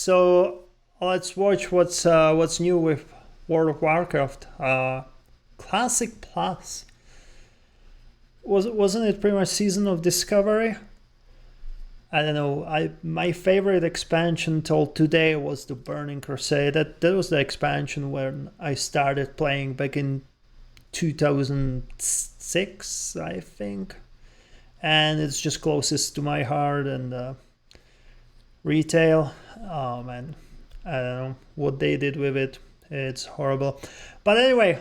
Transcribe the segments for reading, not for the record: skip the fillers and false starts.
So let's watch what's new with World of Warcraft. Classic Plus. Wasn't it pretty much Season of Discovery? I don't know. My favorite expansion till today was the Burning Crusade. That was the expansion when I started playing back in 2006, I think. And it's just closest to my heart. And retail, oh man, I don't know what they did with it. It's horrible. But anyway,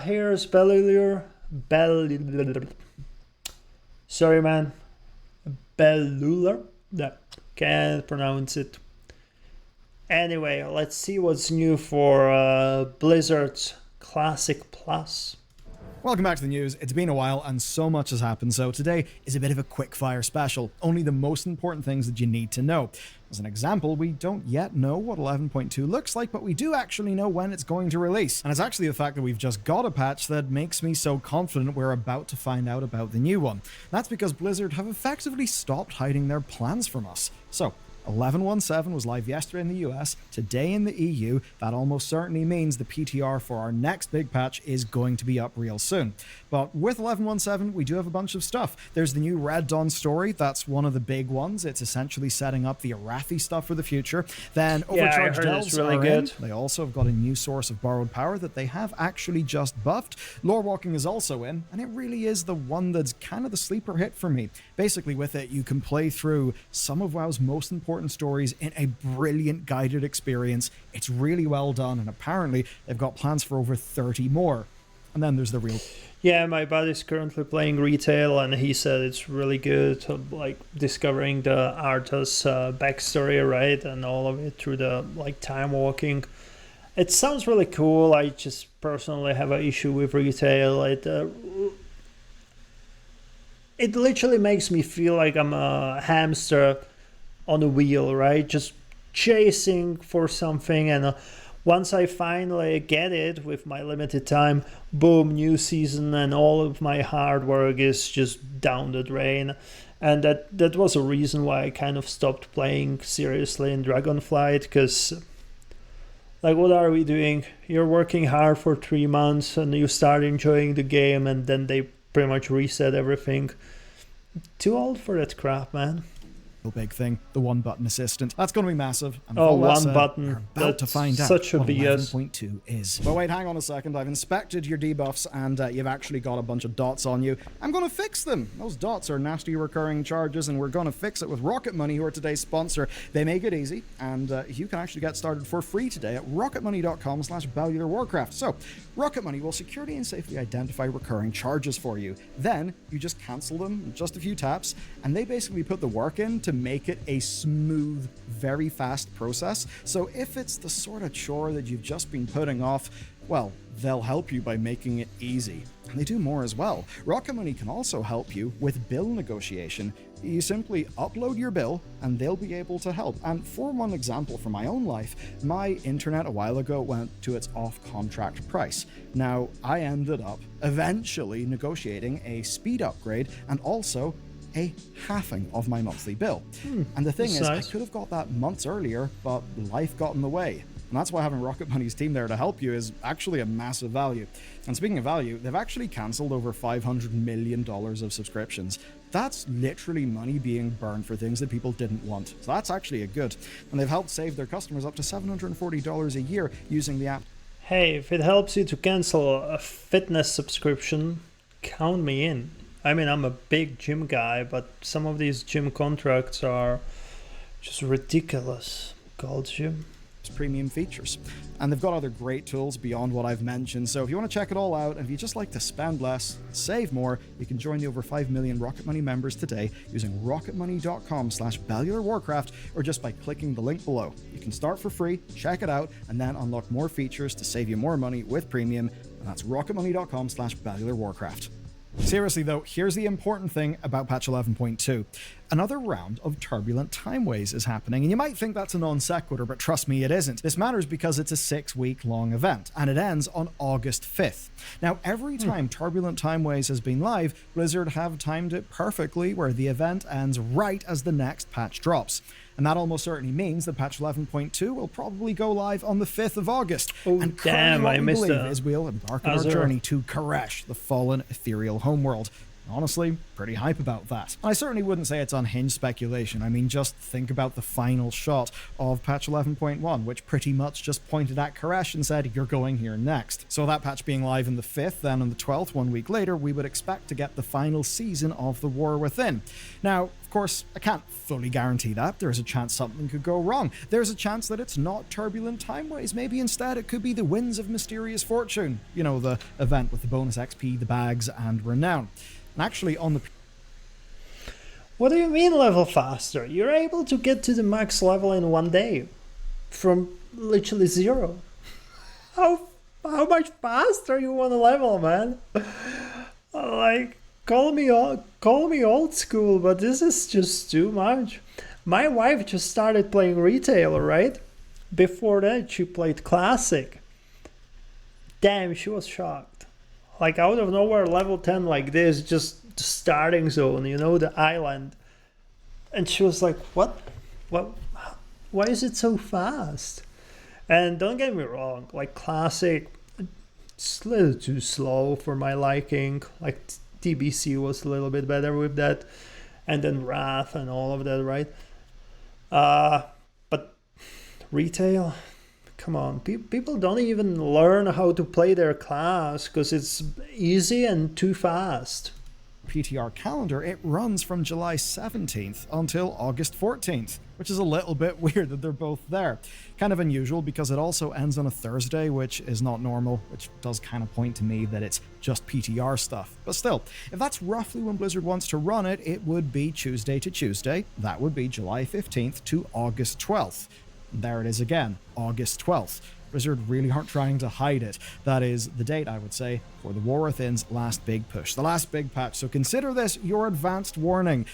here's Bellular. Sorry, man. Bellular? Yeah, can't pronounce it. Anyway, let's see what's new for Blizzard's Classic Plus. Welcome back to the news. It's been a while and so much has happened, so today is a bit of a quick fire special, only the most important things that you need to know. As an example, we don't yet know what 11.2 looks like, but we do actually know when it's going to release. And it's actually the fact that we've just got a patch that makes me so confident we're about to find out about the new one. That's because Blizzard have effectively stopped hiding their plans from us. So, 11.17 was live yesterday in the US, today in the EU. That almost certainly means the PTR for our next big patch is going to be up real soon. But with 11.17, we do have a bunch of stuff. There's the new Red Dawn story. That's one of the big ones. It's essentially setting up the Arathi stuff for the future. Then Overcharged Delves really are good. in. They also have got a new source of borrowed power that they have actually just buffed. Lore Walking is also in, and it really is the one that's kind of the sleeper hit for me. Basically, with it, you can play through some of WoW's most important stories in a brilliant guided experience. It's really well done, and apparently they've got plans for over 30 more. And then there's the real... Yeah, my buddy's currently playing retail, and he said it's really good, like discovering the Arthas backstory, right, and all of it through the time walking. It sounds really cool. I just personally have an issue with retail. It literally makes me feel like I'm a hamster on a wheel, right? Just chasing for something, and once I finally get it with my limited time, boom, new season, and all of my hard work is just down the drain. And that was a reason why I kind of stopped playing seriously in Dragonflight, because what are we doing? You're working hard for 3 months and you start enjoying the game, and then they pretty much reset everything. Too old for that crap, man. Big thing, the one button assistant. That's going to be massive. And one button. We're about to find out such a what BS. 11.2 is. But wait, hang on a second. I've inspected your debuffs and you've actually got a bunch of dots on you. I'm going to fix them. Those dots are nasty recurring charges, and we're going to fix it with Rocket Money, who are today's sponsor. They make it easy, and you can actually get started for free today at rocketmoney.com/BellularWarcraft. So, Rocket Money will securely and safely identify recurring charges for you. Then, you just cancel them in just a few taps, and they basically put the work in to make it a smooth, very fast process. So if it's the sort of chore that you've just been putting off, well, they'll help you by making it easy. And they do more as well. Rocket Money can also help you with bill negotiation. You simply upload your bill and they'll be able to help. And for one example from my own life, my internet a while ago went to its off-contract price. Now, I ended up eventually negotiating a speed upgrade and also a halving of my monthly bill. And the thing is, nice. I could have got that months earlier, but life got in the way. And that's why having Rocket Money's team there to help you is actually a massive value. And speaking of value, they've actually cancelled over $500 million of subscriptions. That's literally money being burned for things that people didn't want. So that's actually a good. And they've helped save their customers up to $740 a year using the app. Hey, if it helps you to cancel a fitness subscription, count me in. I mean, I'm a big gym guy, but some of these gym contracts are just ridiculous. Gold's Gym. Premium features. And they've got other great tools beyond what I've mentioned. So if you want to check it all out, and if you just like to spend less, save more, you can join the over 5 million Rocket Money members today using rocketmoney.com/BellularWarcraft, or just by clicking the link below. You can start for free, check it out, and then unlock more features to save you more money with premium. And that's rocketmoney.com/BellularWarcraft. Seriously though, here's the important thing about patch 11.2. Another round of turbulent timeways is happening, and you might think that's a non sequitur, but trust me, it isn't. This matters because it's a 6-week-long event, and it ends on August 5th. Now, every time Turbulent Timeways has been live, Blizzard have timed it perfectly where the event ends right as the next patch drops. And that almost certainly means that patch 11.2 will probably go live on the 5th of August. Oh, and damn, what I we missed believe that. is we'll embark on our journey to Koresh, the fallen ethereal homeworld. Honestly, pretty hype about that. I certainly wouldn't say it's unhinged speculation. I mean, just think about the final shot of patch 11.1, which pretty much just pointed at Koresh and said, you're going here next. So that patch being live on the 5th, then on the 12th, 1 week later, we would expect to get the final season of The War Within. Now, of course, I can't fully guarantee that. There's a chance something could go wrong. There's a chance that it's not turbulent time-ways. Maybe instead it could be the Winds of Mysterious Fortune. You know, the event with the bonus XP, the bags, and renown. And actually on the... What do you mean level faster? You're able to get to the max level in 1 day. From literally 0. How much faster you want to level, man? Like, call me old school, but this is just too much. My wife just started playing Retailer, right? Before that, she played Classic. Damn, she was shocked. Like, out of nowhere, level 10 like this, just the starting zone, you know, the island. And she was like, what? Why is it so fast? And don't get me wrong, like, Classic, it's a little too slow for my liking. Like, TBC was a little bit better with that. And then Wrath and all of that, right? But Retail... Come on, people don't even learn how to play their class because it's easy and too fast. PTR calendar, it runs from July 17th until August 14th, which is a little bit weird that they're both there. Kind of unusual because it also ends on a Thursday, which is not normal, which does kind of point to me that it's just PTR stuff. But still, if that's roughly when Blizzard wants to run it, it would be Tuesday to Tuesday. That would be July 15th to August 12th. There it is again, August 12th. Blizzard really aren't trying to hide it. That is the date, I would say, for the War Within's last big push, the last big patch. So consider this your advanced warning.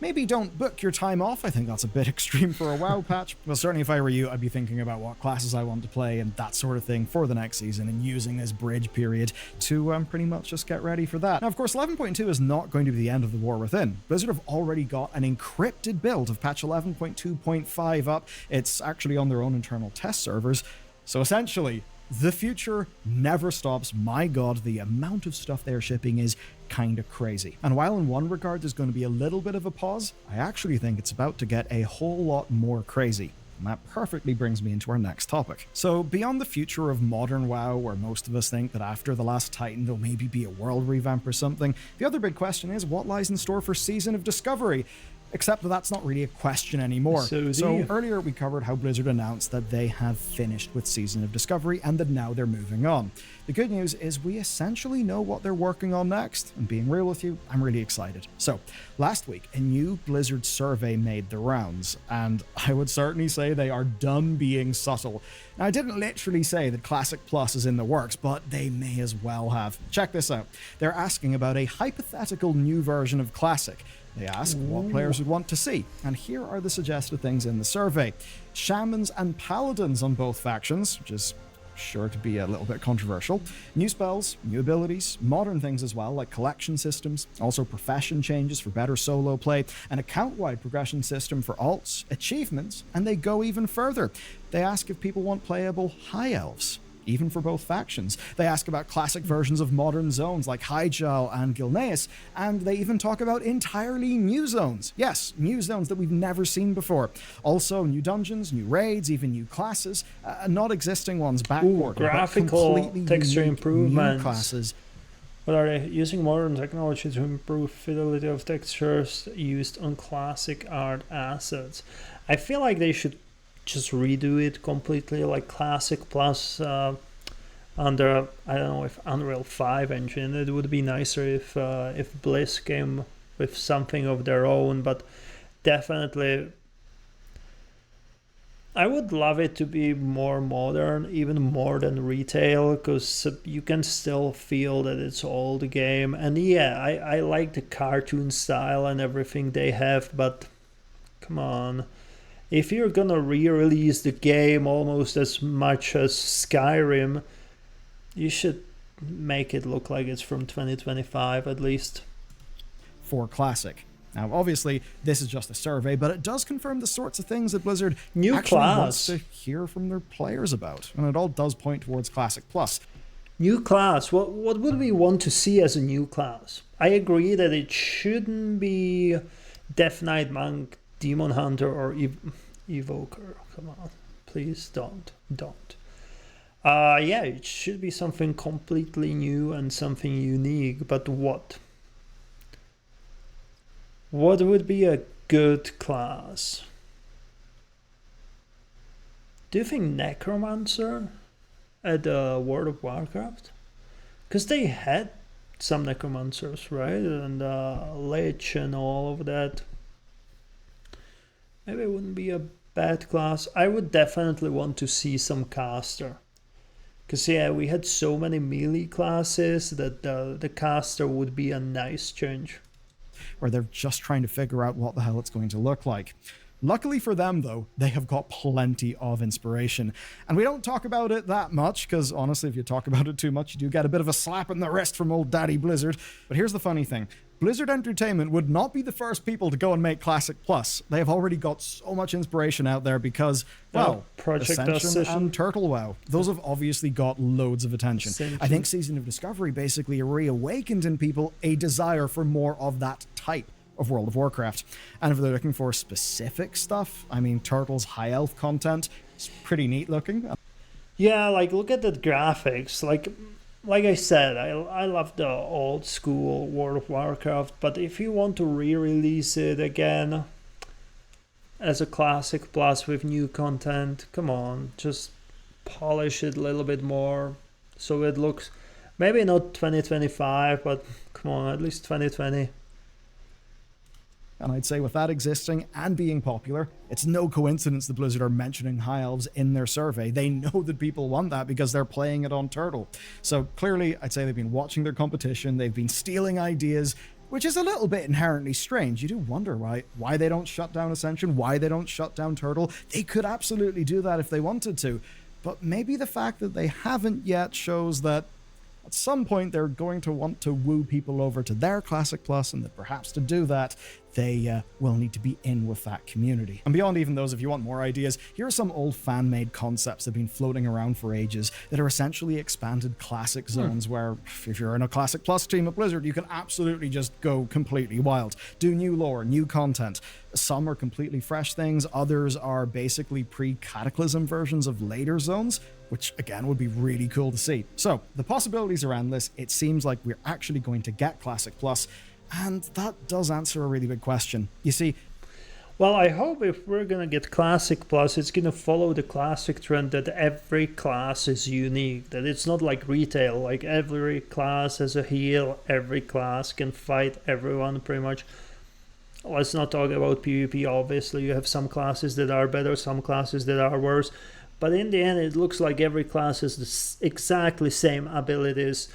Maybe don't book your time off. I think that's a bit extreme for a WoW patch. Well, certainly if I were you, I'd be thinking about what classes I want to play and that sort of thing for the next season and using this bridge period to pretty much just get ready for that. Now, of course, 11.2 is not going to be the end of the War Within. Blizzard have already got an encrypted build of patch 11.2.5 up. It's actually on their own internal test servers. So essentially, the future never stops. My god, the amount of stuff they're shipping is kind of crazy. And while in one regard there's going to be a little bit of a pause, I actually think it's about to get a whole lot more crazy. And that perfectly brings me into our next topic. So beyond the future of modern WoW, where most of us think that after the last Titan there'll maybe be a world revamp or something, the other big question is what lies in store for Season of Discovery? Except that that's not really a question anymore. So earlier we covered how Blizzard announced that they have finished with Season of Discovery and that now they're moving on. The good news is we essentially know what they're working on next, and being real with you, I'm really excited. So, last week, a new Blizzard survey made the rounds, and I would certainly say they are done being subtle. Now, I didn't literally say that Classic Plus is in the works, but they may as well have. Check this out. They're asking about a hypothetical new version of Classic. They ask what players would want to see, and here are the suggested things in the survey. Shamans and paladins on both factions, which is sure to be a little bit controversial. New spells, new abilities, modern things as well, like collection systems, also profession changes for better solo play, an account-wide progression system for alts, achievements, and they go even further. They ask if people want playable high elves, even for both factions. They ask about classic versions of modern zones like Hyjal and Gilneas, and they even talk about entirely new zones. Yes, new zones that we've never seen before. Also, new dungeons, new raids, even new classes, not existing ones backported, graphical completely texture improvements. New classes. What are they? Using modern technology to improve fidelity of textures used on classic art assets. I feel like they should just redo it completely, like Classic Plus under, I don't know, if Unreal 5 engine. It would be nicer if Bliss came with something of their own, but definitely I would love it to be more modern, even more than retail, because you can still feel that it's old game. And yeah, I like the cartoon style and everything they have, but come on. If you're gonna re-release the game almost as much as Skyrim, you should make it look like it's from 2025 at least. For Classic. Now, obviously, this is just a survey, but it does confirm the sorts of things that Blizzard New actually wants class. to hear from their players about, and it all does point towards Classic Plus. New class. What would we want to see as a new class? I agree that it shouldn't be Death Knight Monk, Demon Hunter, or Evoker. Come on, please don't. Yeah, it should be something completely new and something unique. But what? What would be a good class? Do you think Necromancer at World of Warcraft? Because they had some Necromancers, right? And Lich and all of that. Maybe it wouldn't be a bad class. I would definitely want to see some caster. Because yeah, we had so many melee classes that the caster would be a nice change. Where they're just trying to figure out what the hell it's going to look like. Luckily for them, though, they have got plenty of inspiration. And we don't talk about it that much, because honestly, if you talk about it too much, you do get a bit of a slap in the wrist from old Daddy Blizzard. But here's the funny thing. Blizzard Entertainment would not be the first people to go and make Classic Plus. They have already got so much inspiration out there because, well, Project Ascension and Turtle WoW. Those have obviously got loads of attention. Ascension. I think Season of Discovery basically reawakened in people a desire for more of that type of World of Warcraft. And if they're looking for specific stuff, I mean, Turtle's high elf content is pretty neat looking. Yeah, like look at the graphics. Like I said, I love the old school World of Warcraft, but if you want to re-release it again as a Classic Plus with new content, come on, just polish it a little bit more so it looks maybe not 2025, but come on, at least 2020. And I'd say with that existing and being popular, it's no coincidence that Blizzard are mentioning High Elves in their survey. They know that people want that because they're playing it on Turtle. So clearly, I'd say they've been watching their competition, they've been stealing ideas, which is a little bit inherently strange. You do wonder why they don't shut down Ascension, why they don't shut down Turtle. They could absolutely do that if they wanted to. But maybe the fact that they haven't yet shows that at some point they're going to want to woo people over to their Classic Plus, and that perhaps to do that, they will need to be in with that community. And beyond even those, if you want more ideas, here are some old fan-made concepts that have been floating around for ages that are essentially expanded classic zones where if you're in a Classic Plus team at Blizzard, you can absolutely just go completely wild. Do new lore, new content. Some are completely fresh things, others are basically pre-Cataclysm versions of later zones, which again would be really cool to see. So the possibilities are endless. It seems like we're actually going to get Classic Plus, and that does answer a really big question. You see, well, I hope if we're gonna get Classic Plus, it's gonna follow the classic trend that every class is unique, that it's not like retail, like every class has a heal, every class can fight everyone pretty much. Let's not talk about PvP, obviously you have some classes that are better, some classes that are worse, but in the end it looks like every class has the exactly same abilities.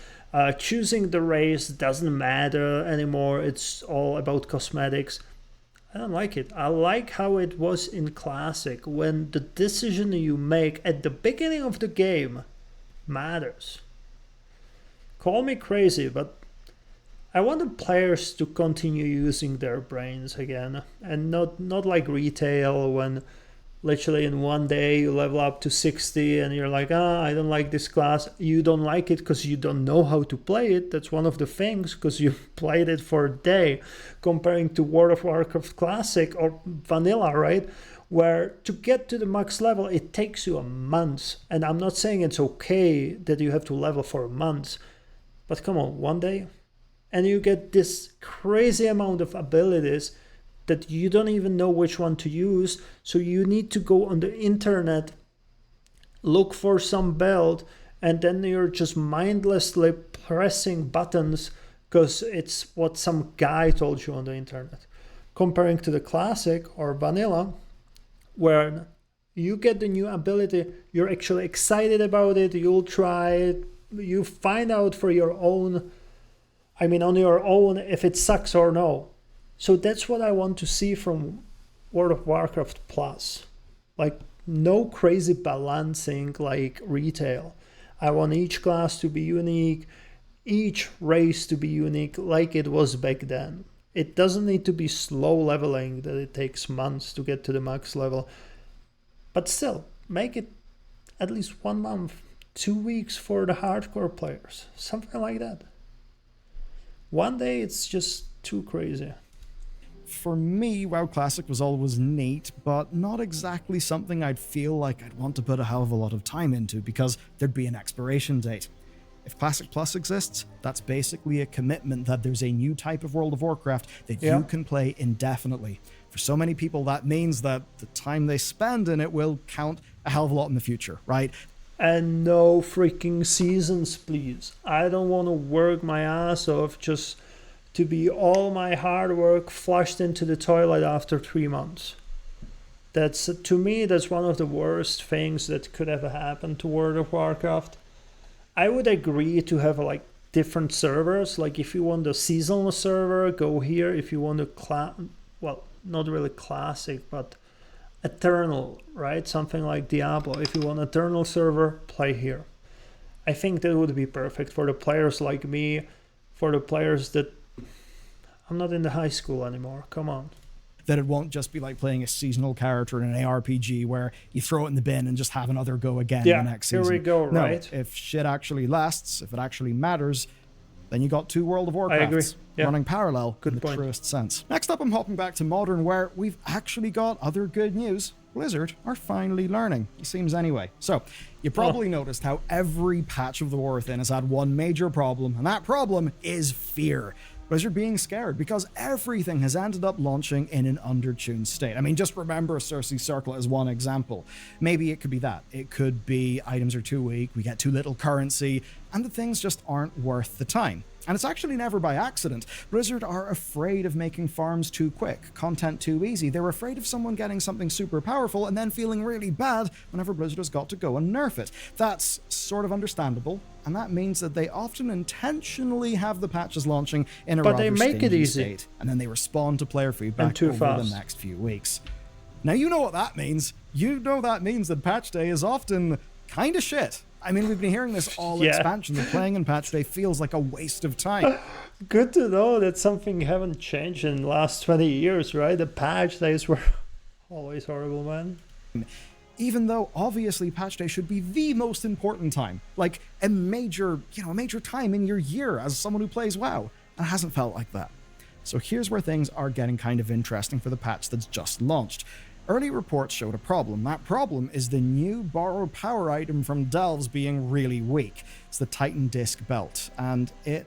Choosing the race doesn't matter anymore, it's all about cosmetics. I don't like it. I like how it was in Classic, when the decision you make at the beginning of the game matters. Call me crazy, but I want the players to continue using their brains again, and not like retail when literally in one day you level up to 60 and you're like, I don't like this class. You don't like it because you don't know how to play it. That's one of the things, because you played it for a day, comparing to World of Warcraft Classic or Vanilla, right? Where to get to the max level, it takes you a month. And I'm not saying it's okay that you have to level for a month, but come on, one day, and you get this crazy amount of abilities that you don't even know which one to use, so you need to go on the internet, look for some build, and then you're just mindlessly pressing buttons because it's what some guy told you on the internet. Comparing to the Classic or Vanilla, where you get the new ability, you're actually excited about it, you'll try it, you find out for your own, on your own if it sucks or no. So that's what I want to see from World of Warcraft Plus. Like, no crazy balancing like retail. I want each class to be unique, each race to be unique like it was back then. It doesn't need to be slow leveling that it takes months to get to the max level. But still, make it at least 1 month, 2 weeks for the hardcore players. Something like that. One day it's just too crazy. For me, WoW Classic was always neat, but not exactly something I'd feel like I'd want to put a hell of a lot of time into because there'd be an expiration date. If Classic Plus exists, that's basically a commitment that there's a new type of World of Warcraft that you can play indefinitely. For so many people, that means that the time they spend in it will count a hell of a lot in the future, right? And no freaking seasons, please. I don't want to work my ass off just to be all my hard work flushed into the toilet after 3 months. That's, to me, that's one of the worst things that could ever happen to World of Warcraft. I would agree to have like different servers. Like if you want a seasonal server, go here. If you want a well, not really classic, but eternal, right? Something like Diablo. If you want an eternal server, play here. I think that would be perfect for the players like me, for the players that I'm not in the high school anymore. Come on. That it won't just be like playing a seasonal character in an ARPG where you throw it in the bin and just have another go again the next season. Here we go, right? No, if shit actually lasts, if it actually matters, then you got 2 World of Warcrafts running parallel in the truest sense. Next up, I'm hopping back to Modern, where we've actually got other good news. Blizzard are finally learning. It seems anyway. So, you probably noticed how every patch of the War Within has had one major problem, and that problem is fear. Blizzard being scared because everything has ended up launching in an undertuned state. I mean, just remember Cersei Circle as one example. Maybe it could be that. It could be items are too weak, we get too little currency, and the things just aren't worth the time. And it's actually never by accident. Blizzard are afraid of making farms too quick, content too easy. They're afraid of someone getting something super powerful and then feeling really bad whenever Blizzard has got to go and nerf it. That's sort of understandable, and that means that they often intentionally have the patches launching in a rather stingy state, and then they respond to player feedback over the next few weeks. Now you know what that means. You know that means that patch day is often kind of shit. I mean, we've been hearing this all expansion. The playing in patch day feels like a waste of time. Good to know that something haven't changed in the last 20 years, right? The patch days were always horrible, man. Even though obviously patch day should be the most important time, like a major time in your year as someone who plays WoW, and it hasn't felt like that. So here's where things are getting kind of interesting for the patch that's just launched. Early reports showed a problem. That problem is the new borrowed power item from Delves being really weak. It's the Titan Disc Belt, and it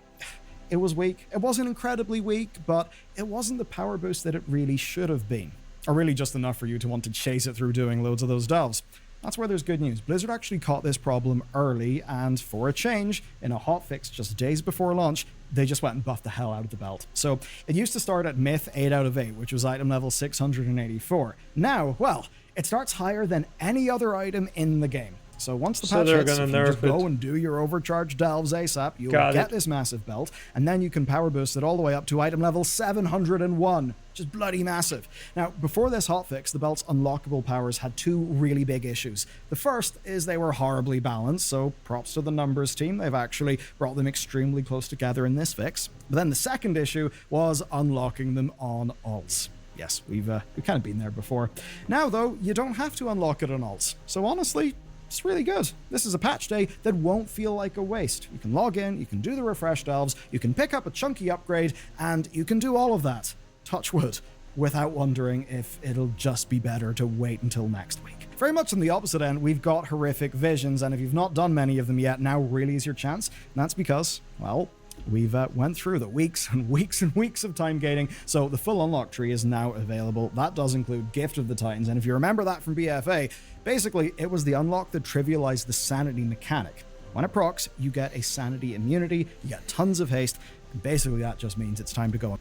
was weak. It wasn't incredibly weak, but it wasn't the power boost that it really should have been, or really just enough for you to want to chase it through doing loads of those delves. That's where there's good news. Blizzard actually caught this problem early, and for a change, in a hotfix just days before launch, they just went and buffed the hell out of the belt. So it used to start at Myth 8 out of 8, which was item level 684. Now, well, it starts higher than any other item in the game. So once the patch hits, if you just go and do your overcharged delves ASAP, you'll get this massive belt, and then you can power boost it all the way up to item level 701, which is bloody massive. Now, before this hotfix, the belt's unlockable powers had 2 really big issues. The first is they were horribly balanced, so props to the numbers team. They've actually brought them extremely close together in this fix. But then the second issue was unlocking them on alts. Yes, we've kind of been there before. Now, though, you don't have to unlock it on alts. So honestly, it's really good. This is a patch day that won't feel like a waste. You can log in, you can do the refresh delves, you can pick up a chunky upgrade, and you can do all of that, touch wood, without wondering if it'll just be better to wait until next week. Very much on the opposite end, we've got horrific visions, and if you've not done many of them yet, now really is your chance. And that's because, well, we've went through the weeks and weeks and weeks of time gating, so the full unlock tree is now available. That does include Gift of the Titans, and if you remember that from BFA, basically it was the unlock that trivialized the sanity mechanic. When it procs, you get a sanity immunity, you get tons of haste, and basically that just means it's time to go.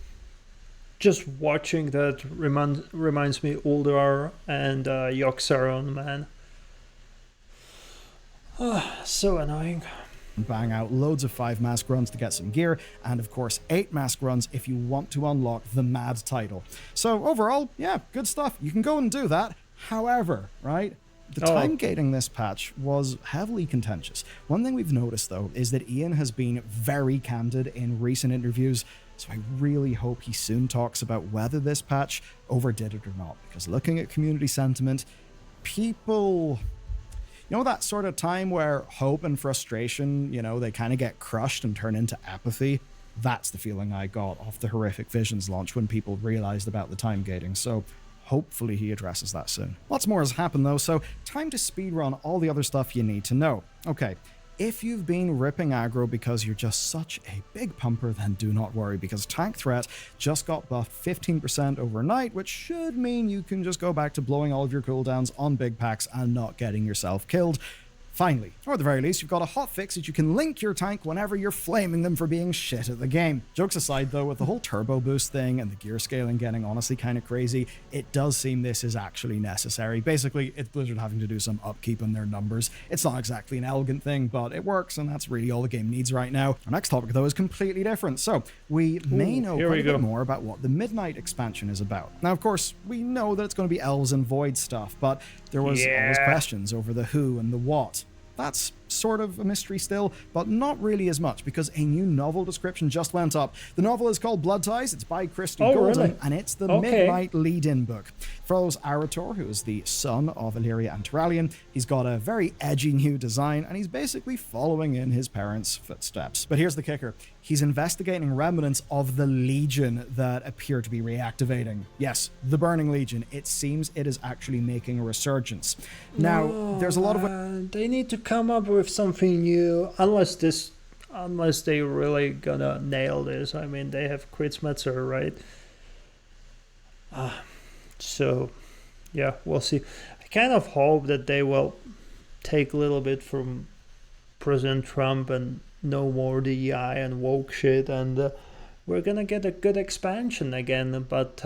Just watching that reminds me Uldar and Yogg-Saron, man. So annoying. Bang out loads of 5 mask runs to get some gear, and of course 8 mask runs if you want to unlock the Mad title. So overall, yeah, good stuff. You can go and do that. However, right, the time gating this patch was heavily contentious. One thing we've noticed though is that Ian has been very candid in recent interviews So I really hope he soon talks about whether this patch overdid it or not, because looking at community sentiment, people... You know that sort of time where hope and frustration, they kind of get crushed and turn into apathy? That's the feeling I got off the Horrific Visions launch when people realized about the time gating, so hopefully he addresses that soon. Lots more has happened though, so time to speedrun all the other stuff you need to know. Okay, if you've been ripping aggro because you're just such a big pumper, then do not worry, because Tank Threat just got buffed 15% overnight, which should mean you can just go back to blowing all of your cooldowns on big packs and not getting yourself killed. Finally, or at the very least, you've got a hotfix that you can link your tank whenever you're flaming them for being shit at the game. Jokes aside though, with the whole turbo boost thing and the gear scaling getting honestly kind of crazy, it does seem this is actually necessary. Basically, it's Blizzard having to do some upkeep on their numbers. It's not exactly an elegant thing, but it works, and that's really all the game needs right now. Our next topic though is completely different, so we may know quite a bit more about what the Midnight expansion is about. Now of course, we know that it's going to be Elves and Void stuff, but there was always questions over the who and the what. That's sort of a mystery still, but not really as much, because a new novel description just went up. The novel is called Blood Ties, it's by Christy Golden, really? and it's the Midnight lead-in book. Follows Arator, who is the son of Illyria and Turalyon. He's got a very edgy new design, and he's basically following in his parents' footsteps. But here's the kicker. He's investigating remnants of the Legion that appear to be reactivating. Yes, the Burning Legion. It seems it is actually making a resurgence. Now, there's a lot of... They need to come up with something new, unless they really gonna nail this. I mean, they have Kritzmetzer, right? So, yeah, we'll see. I kind of hope that they will take a little bit from President Trump and no more DEI and woke shit, and we're gonna get a good expansion again. But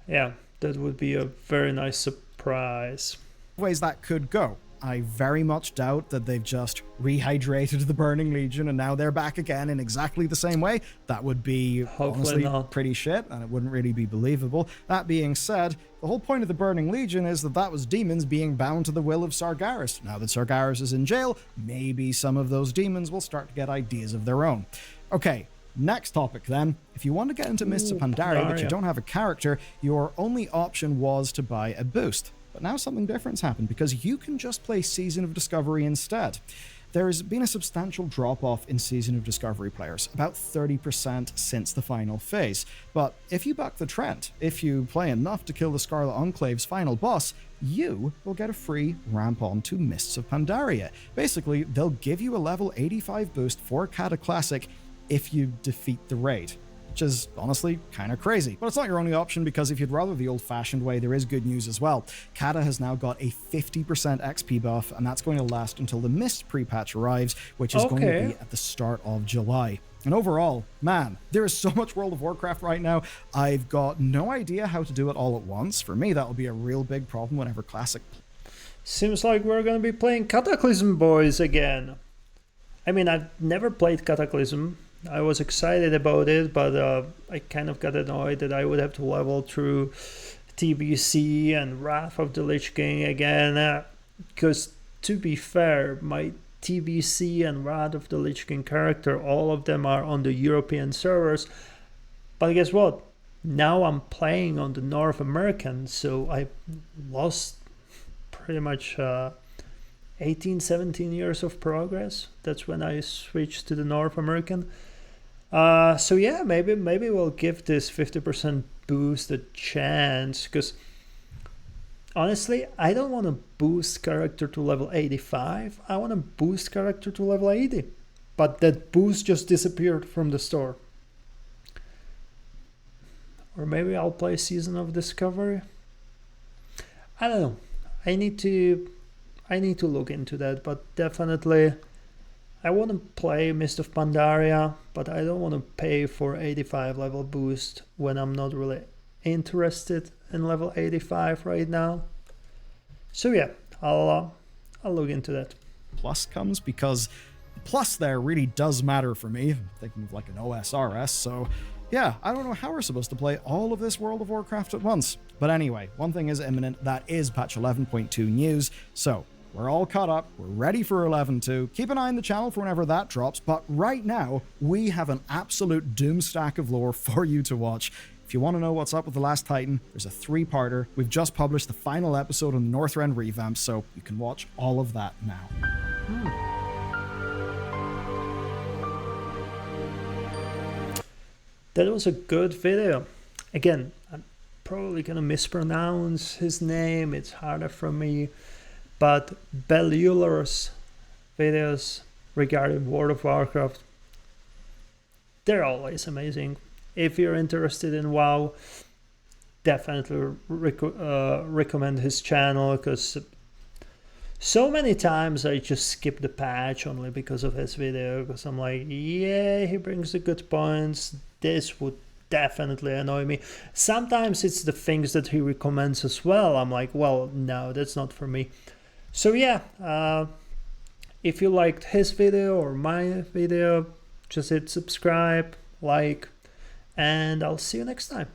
yeah, that would be a very nice surprise. Ways that could go. I very much doubt that they've just rehydrated the Burning Legion and now they're back again in exactly the same way. That would be honestly pretty shit, and it wouldn't really be believable. That being said, the whole point of the Burning Legion is that was demons being bound to the will of Sargeras. Now that Sargeras is in jail, maybe some of those demons will start to get ideas of their own. Okay, next topic then. If you want to get into Mists of Pandaria but you don't have a character, your only option was to buy a boost. But now something different's happened, because you can just play Season of Discovery instead. There's been a substantial drop-off in Season of Discovery players, about 30% since the final phase. But if you buck the trend, if you play enough to kill the Scarlet Enclave's final boss, you will get a free ramp on to Mists of Pandaria. Basically, they'll give you a level 85 boost for Kata Classic if you defeat the raid, which is honestly kind of crazy. But it's not your only option, because if you'd rather the old-fashioned way, there is good news as well. Kata has now got a 50% XP buff, and that's going to last until the Mist pre-patch arrives, which is going to be at the start of July. And overall, man, there is so much World of Warcraft right now, I've got no idea how to do it all at once. For me, that'll be a real big problem whenever Classic... Seems like we're going to be playing Cataclysm Boys again. I mean, I've never played Cataclysm. I was excited about it, but I kind of got annoyed that I would have to level through TBC and Wrath of the Lich King again. Because, to be fair, my TBC and Wrath of the Lich King character, all of them are on the European servers. But guess what? Now I'm playing on the North American, so I lost pretty much 18, 17 years of progress. That's when I switched to the North American. So yeah, maybe we'll give this 50% boost a chance, because honestly, I don't want to boost character to level 85. I want to boost character to level 80. But that boost just disappeared from the store. Or maybe I'll play Season of Discovery. I don't know. I need to look into that, but definitely I want to play Mist of Pandaria, but I don't want to pay for 85 level boost when I'm not really interested in level 85 right now. So yeah, I'll look into that. Plus comes, because plus there really does matter for me. I'm thinking of like an OSRS, so yeah, I don't know how we're supposed to play all of this World of Warcraft at once. But anyway, one thing is imminent, that is patch 11.2 news. So we're all caught up. We're ready for 11.2. Keep an eye on the channel for whenever that drops. But right now, we have an absolute doom stack of lore for you to watch. If you want to know what's up with The Last Titan, there's a 3-parter. We've just published the final episode on the Northrend revamp, so you can watch all of that now. That was a good video. Again, I'm probably gonna mispronounce his name, it's harder for me, but Bellular's videos regarding World of Warcraft, they're always amazing. If you're interested in WoW, definitely recommend his channel, because so many times I just skip the patch only because of his video, because I'm like, yeah, he brings the good points, this would definitely annoy me. Sometimes it's the things that he recommends as well. I'm like, well, no, that's not for me. So yeah, if you liked his video or my video, just hit subscribe, like, and I'll see you next time.